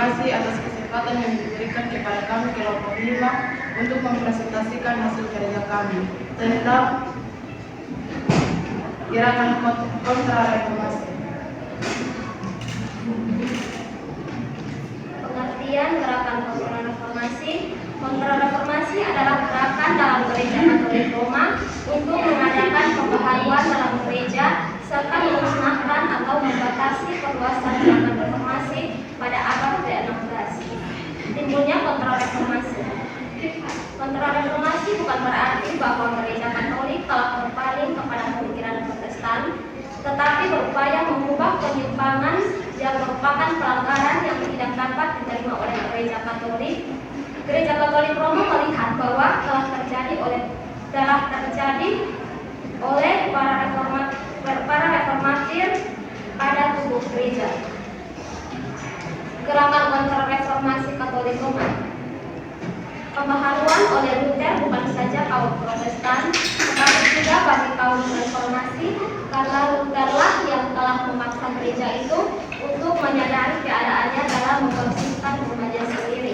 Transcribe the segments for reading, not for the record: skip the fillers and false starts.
kasih atas kesempatan yang diberikan kepada kami kelompok 5 untuk mempresentasikan hasil kerja kami tentang gerakan kontrareformasi. Pengertian gerakan kontrareformasi. Kontrareformasi adalah gerakan dalam gereja Katolik Roma untuk mengadakan pembaharuan dalam gereja serta memusnahkan atau membatasi perluasan gerakan reformasi pada abad ke-16. Timbulnya kontrareformasi. Kontrareformasi bukan berarti bahwa gereja Katolik telah berpaling kepada pemikiran Protestan, tetapi berupaya mengubah penyimpangan yang merupakan pelanggaran yang tidak dapat diterima oleh gereja Katolik. Gereja Katolik Roma melihat bahwa telah terjadi oleh para reformatir pada tubuh gereja. Gerakan kontrareformasi Katolik Roma. Pembaharuan oleh Luther bukan saja kaum Protestan, tetapi juga bagi kaum reformasi, karena Lutherlah yang telah memaksa gereja itu untuk menyadari keadaannya dalam membersihkan rumahnya sendiri.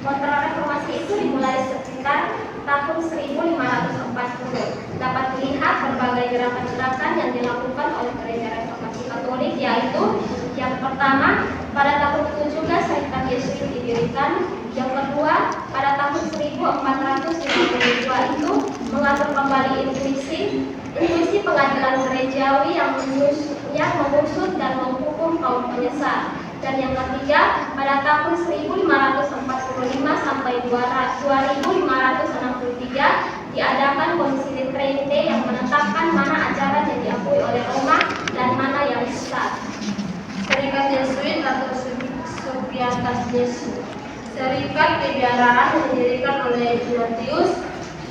Kontrareformasi itu dimulai sekitar tahun 1540. Dapat dilihat berbagai gerakan-gerakan yang dilakukan oleh gereja reformasi Katolik, yaitu yang pertama, pada tahun 17 Serikat Yesuit didirikan. Yang kedua, pada tahun 1452 itu mengatur kembali intuisi pengadilan gerejawi yang mengusut dan menghukum kaum penyesat. Dan yang ketiga, pada tahun 1545 sampai 2563 diadakan Konsili Trente yang menetapkan mana ajaran yang diakui oleh Roma dan mana yang sesat. Serikat Yesuit atau Societas Jesuit. Serikat kebiaraan didirikan oleh Ignatius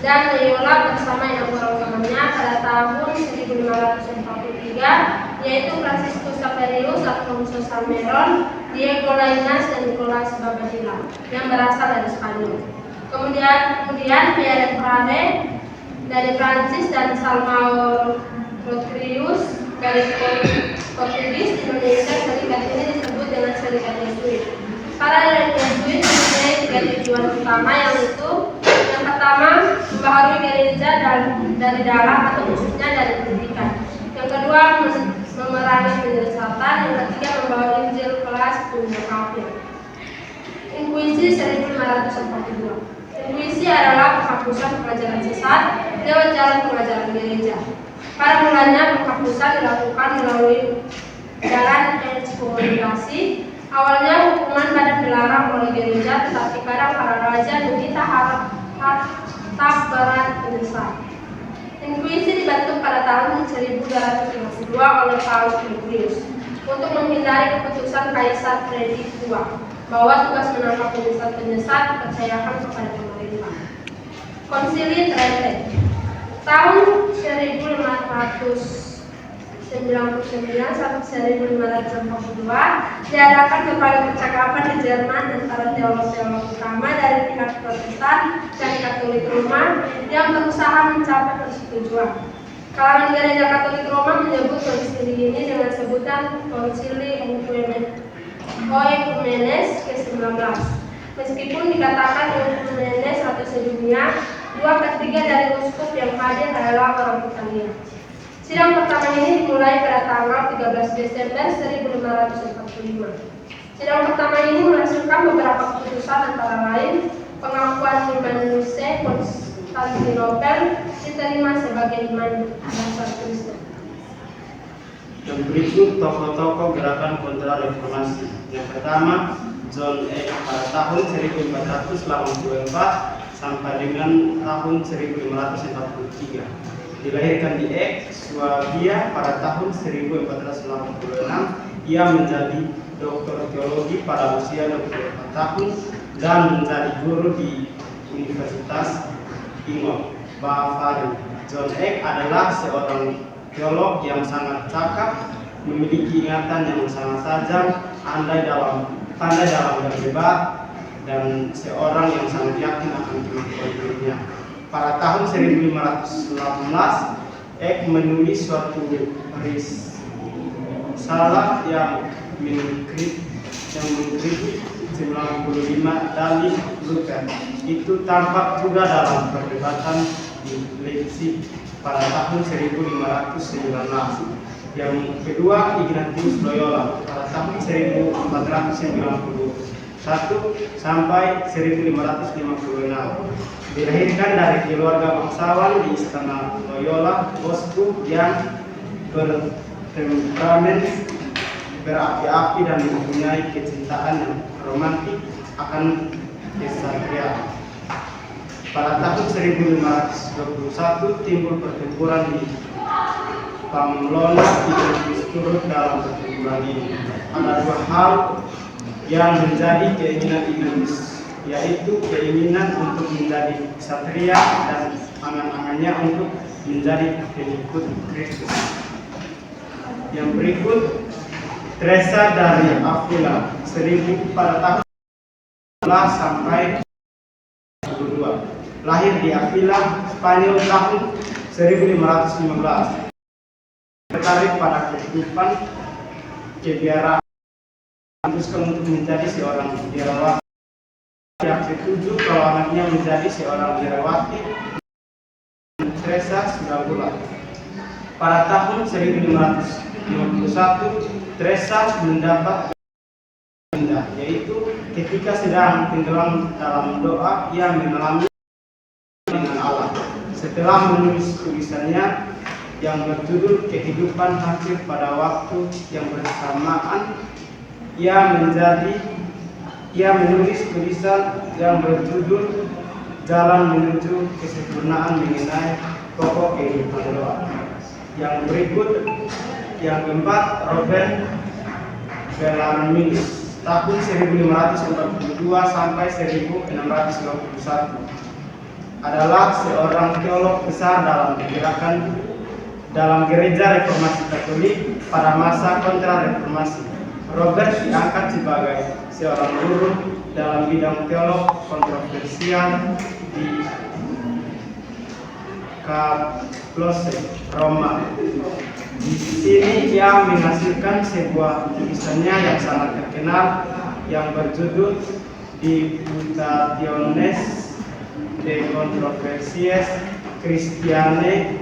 dan Loyola bersama yang beromongannya pada tahun 1543, yaitu Franciscus Xaverius, Alfonso Salmeron, Diego Lainez, dan Nicolas Babadilla yang berasal dari Spanyol. Kemudian Pierre Prade dari Prancis dan Salvador Rodriguez dari Portugis. Di Indonesia serikat ini disebut dengan Serikat Yesuit. Para Yesuit mempunyai 3 tujuan utama, yaitu yang pertama, membaharui gereja dari dalam atau khususnya dari pendidikan. Yang kedua, memerangi penyesatan. Yang ketiga, membawa Injil kelas dunia kafir. Inkuisi 1542. Inkuisi adalah penghapusan pengajaran sesat lewat jalan pengajaran gereja. Pada mulanya penghapusan dilakukan melalui jalan ekskomunikasi. Awalnya hukuman badan dilarang oleh gereja, tetapi kadang para raja meminta harta berat penyesat. Inkuisi dibentuk pada tahun 1252 oleh Paus Publius untuk menghindari keputusan Kaisar Fredrik II bahwa tugas menangkap penyesat dipercayakan kepada pemerintah. Konsili Trente tahun 1599 sampai 1542 diadakan berbagai percakapan di Jerman antara teolog-teolog utama dari pihak Protestan dan Katolik Roma yang berusaha mencapai persetujuan. Kalangan gereja Katolik Roma menyebut konsili ini dengan sebutan Konsili Oekumenes ke-19. Meskipun dikatakan Oekumenes atau sedunia, 2/3 dari uskup yang hadir adalah orang Italia. Sidang pertama ini dimulai pada tanggal 13 Desember 1545. Sidang pertama ini menghasilkan beberapa keputusan, antara lain pengakuan iman Nicaea Konstantinopel diterima sebagai iman dasar Kristen. Yang berikut tokoh-tokoh gerakan kontrareformasi. Yang pertama, John Eck pada tahun 1484 sampai dengan tahun 1543. Dilahirkan di Eck, Swabia pada tahun 1486. Ia menjadi doktor teologi pada usia 24 tahun dan menjadi guru di Universitas Ingolstadt, Bavaria. John Eck adalah seorang teolog yang sangat cakap, memiliki ingatan yang sangat tajam, pandai dalam berdebat, dan seorang yang sangat yakin akan kemampuan dirinya. Pada tahun 1518, Eck menulis suatu risalah yang yang mengkritik 95 dalil Luther. Itu tampak juga dalam perdebatan di Leipzig pada tahun 1519. Yang kedua, Ignatius Loyola pada tahun 1491 sampai 1556. Dilahirkan dari keluarga bangsawan di istana Loyola, bosku yang bertemperamen berapi-api dan mempunyai kecintaan yang romantik akan kesatria. Pada tahun 1521 timbul pertempuran di Pamplona. Ignatius turut dalam pertempuran ini. Ada dua hal yang menjadi keinginan Ignatius, yaitu keinginan untuk menjadi ksatria dan angan-angannya untuk menjadi pengikut Kristus. Yang berikut, Teresa dari Avila pada tahun 11 sampai 22. Lahir di Avila, Spanyol tahun 1515. Tertarik pada kehidupan kebiaraan, memutuskan untuk menjadi seorang biarawati. Yang ketujuh, kalau anaknya menjadi seorang biarawati, Teresa sudah bulat. Pada tahun 1551, Teresa mendapat indah, yaitu ketika sedang tenggelam dalam doa, ia mengalami dengan Allah. Setelah menulis tulisannya yang berjudul Kehidupan Hampir pada waktu yang bersamaan, ia menulis tulisan yang berjudul Jalan Menuju Kesempurnaan mengenai pokok kehidupan doa. Yang berikut, yang keempat, Robert Bellarmine tahun 1542 sampai 1651 adalah seorang teolog besar dalam gereja reformasi Katolik pada masa kontra-reformasi. Robert diangkat sebagai seorang guru dalam bidang teolog kontroversial di Kaplose, Roma. Di sini ia menghasilkan sebuah tulisannya yang sangat terkenal yang berjudul Disputationes de Controversias Christianae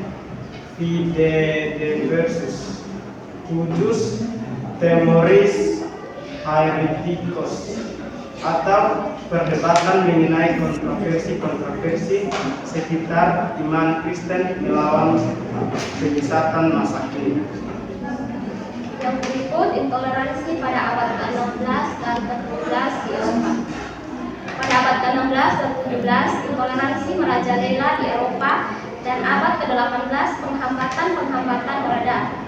Fide versus Cujus Temoris Haereticos, atau perdebatan mengenai kontroversi sekitar iman Kristen melawan penyesatan masa kini. Yang berikut, intoleransi pada abad ke-16 dan ke-17 di Eropa. Pada abad ke-16 dan ke-17, intoleransi merajalela di Eropa, dan abad ke-18 penghambatan berada.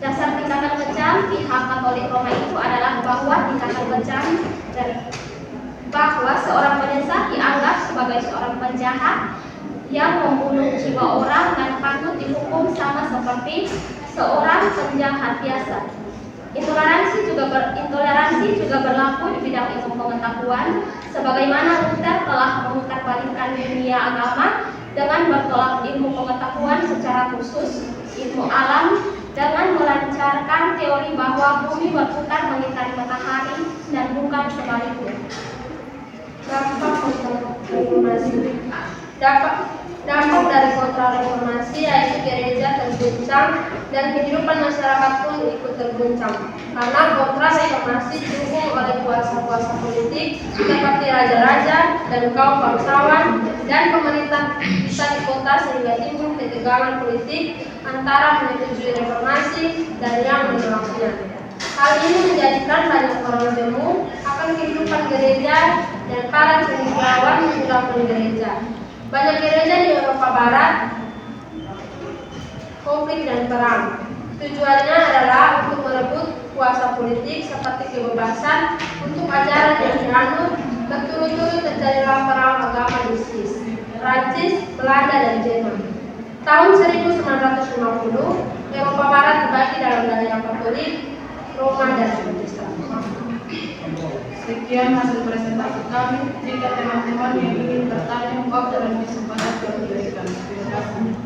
Dasar tindakan kejam pihak Katolik Roma itu adalah bahwa tindakan kejam dari bahwa seorang penyesat dianggap sebagai seorang penjahat yang membunuh jiwa orang dan patut dihukum sama seperti seorang penjahat biasa. Intoleransi juga berlaku di bidang ilmu pengetahuan, sebagaimana Luther telah memutarbalikkan dunia agama dengan bertolak ilmu pengetahuan secara khusus ilmu alam dengan melancarkan teori bahwa bumi berputar mengitari matahari dan bukan sebaliknya. Dampak dari kontra-reformasi yaitu gereja terguncang dan kehidupan masyarakat pun ikut terguncang karena kontra-reformasi didukung oleh kuasa-kuasa politik seperti raja-raja dan kaum bangsawan dan pemerintah bisa di kota, sehingga timbul ketegangan politik antara menyetujui reformasi dan yang menolaknya. Hal ini menjadikan banyak orang demo akan kehidupan gereja dan para cendekiawan meninggalkan gereja. Banyak gereja di Eropa Barat konflik dan perang. Tujuannya adalah untuk merebut kuasa politik seperti kebebasan untuk ajaran yang dianut. Berturut-turut terjadilah perang agama di Swiss, Prancis, Belanda, dan Jerman. Tahun 1950, Eropa Barat terbagi dalam daerah Katolik, Roma, dan Protestan. Sekian hasil presentasi kami. Jika teman-teman yang ingin bertanya, waktu dan kesempatan kami berikan. Terima kasih.